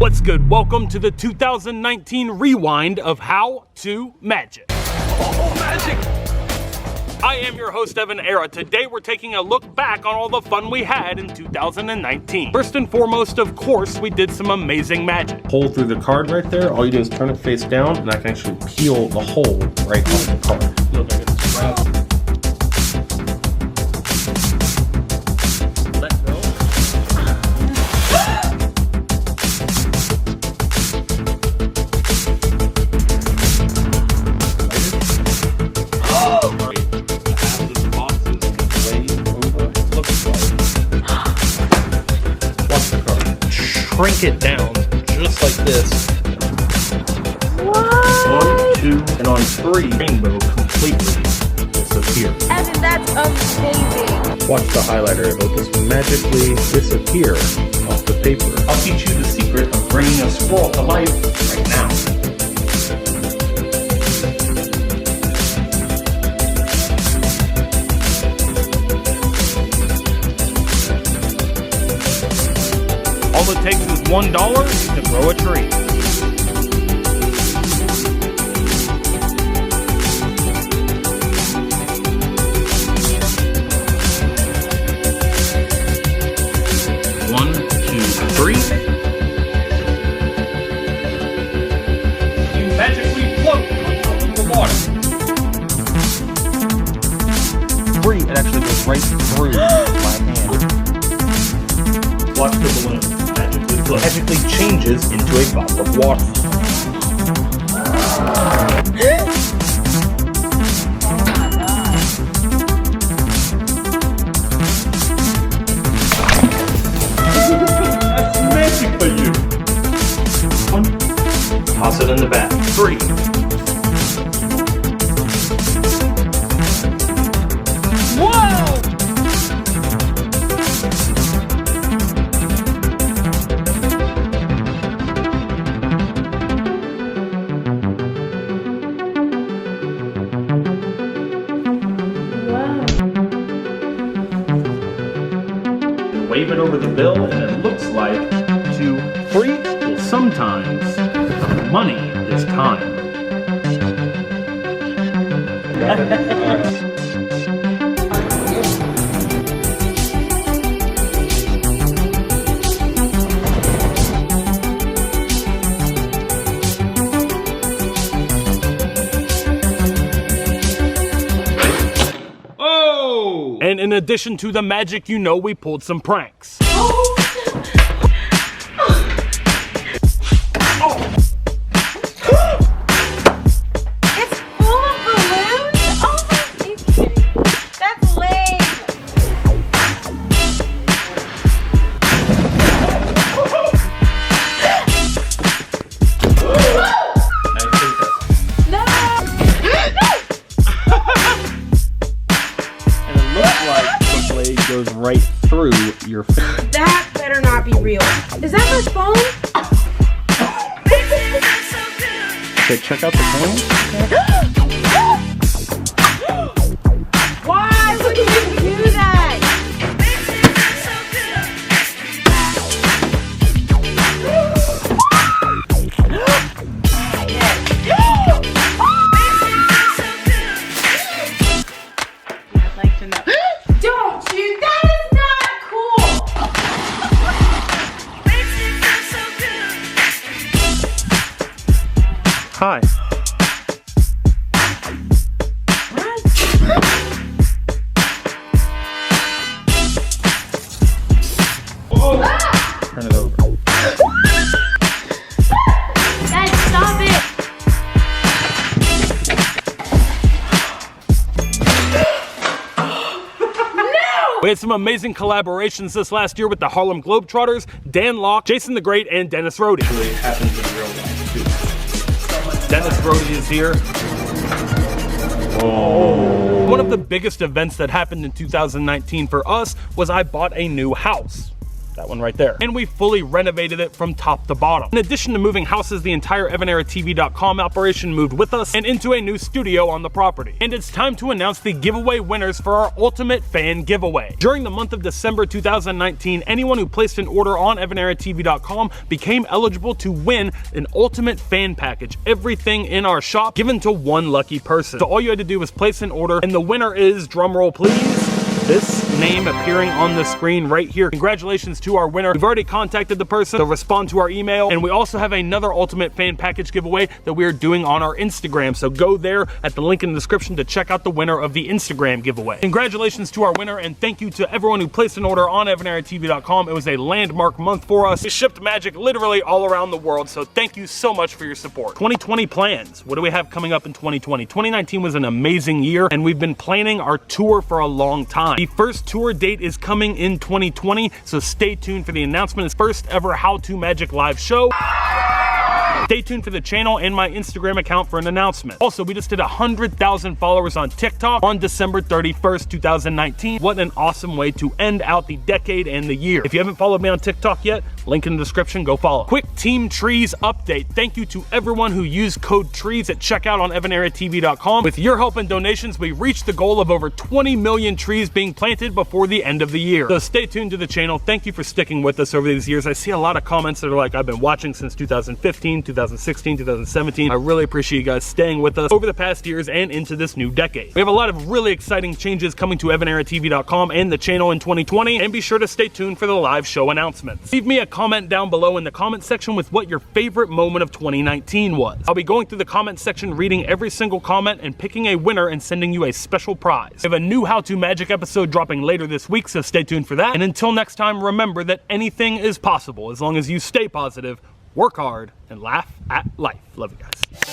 What's good? Welcome to the 2019 rewind of How to Magic. Oh, magic! I am your host, EvanEra. Today we're taking a look back on all the fun we had in 2019. First and foremost, of course, we did some amazing magic. Hole through the card right there. All you do is turn it face down, and I can actually peel the hole right off the card. Look, I get this wrap. Let go. Shrink it down just like this. What? 1, 2, and on 3, rainbow completely disappear. Evan, that's amazing. Watch the highlighter. It'll just magically disappear off the paper. I'll teach you the secret of bringing a squirrel to life right now. All it takes is $1 to grow a tree. One, two, three. You magically float through the water. 3, it actually goes right through my hand. Watch the balloon. Magically changes into a bottle of water. That's magic for you. 1, toss it in the bag. 3. Whoa! Wave it over the bill, and it looks like 2, 3. Well, sometimes money is time. Oh! And in addition to the magic, you know, we pulled some pranks. It's full of balloons? Oh my, are you kidding? That's lame. No! And it looks like the blade goes right through your finger. That better not be real. Is that my phone? Okay, check out the coin. Why would you do that? I'd like to know. Don't you? That is not cool. Hi. Turn it over. Guys, stop it. We had some amazing collaborations this last year with the Harlem Globetrotters, Dan Locke, Jason the Great, and Dennis Rohde. It happens in real life too. Dennis Rohde is here. Oh. One of the biggest events that happened in 2019 for us was I bought a new house. that one right there. And we fully renovated it from top to bottom. In addition to moving houses, the entire EvanEraTV.com operation moved with us and into a new studio on the property. And it's time to announce the giveaway winners for our Ultimate Fan Giveaway. During the month of December 2019, anyone who placed an order on EvanEraTV.com became eligible to win an Ultimate Fan Package, everything in our shop, given to one lucky person. So all you had to do was place an order, and the winner is, drumroll please, this name appearing on the screen right here. Congratulations to our winner. We've already contacted the person. They'll respond to our email, and we also have another Ultimate Fan Package giveaway that we are doing on our Instagram. So go there at the link in the description to check out the winner of the Instagram giveaway. Congratulations to our winner, and thank you to everyone who placed an order on EvanEraTV.com. It was a landmark month for us. We shipped magic literally all around the world, so thank you so much for your support. 2020 plans. What do we have coming up in 2020? 2019 was an amazing year, and we've been planning our tour for a long time. The first tour date is coming in 2020, so stay tuned for the announcement. It's first ever How to Magic live show. Stay tuned for the channel and my Instagram account for an announcement. Also, we just did 100,000 followers on TikTok on December 31st, 2019. What an awesome way to end out the decade and the year. If you haven't followed me on TikTok yet, link in the description, go follow. Quick Team Trees update. Thank you to everyone who used code TREES at checkout on EvanEraTV.com. With your help and donations, we reached the goal of over 20 million trees being planted before the end of the year. So stay tuned to the channel. Thank you for sticking with us over these years. I see a lot of comments that are like, I've been watching since 2015, 2016, 2017. I really appreciate you guys staying with us over the past years and into this new decade. We have a lot of really exciting changes coming to EvanEraTV.com and the channel in 2020, and be sure to stay tuned for the live show announcements. Leave me a comment down below in the comment section with what your favorite moment of 2019 was. I'll be going through the comment section, reading every single comment and picking a winner and sending you a special prize. We have a new How to Magic episode dropping later this week, so stay tuned for that. And until next time, remember that anything is possible as long as you stay positive, work hard, and laugh at life. Love you guys.